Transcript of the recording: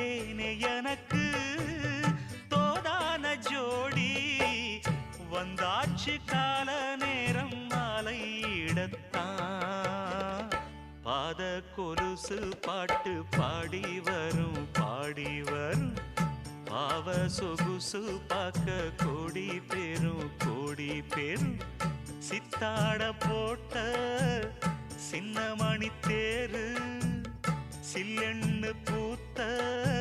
தேனே எனக்கு தோதான ஜோடி வந்தாச்சு கால நேரம் மாலையிடத்தான் பாத கொலுசு பாட்டு பாடி வரும் பாவ சொகுசு பார்க்க கோடி பேரும் சித்தாட போட்ட சின்ன மணி தேரு சில்லெண்ணு பூத்த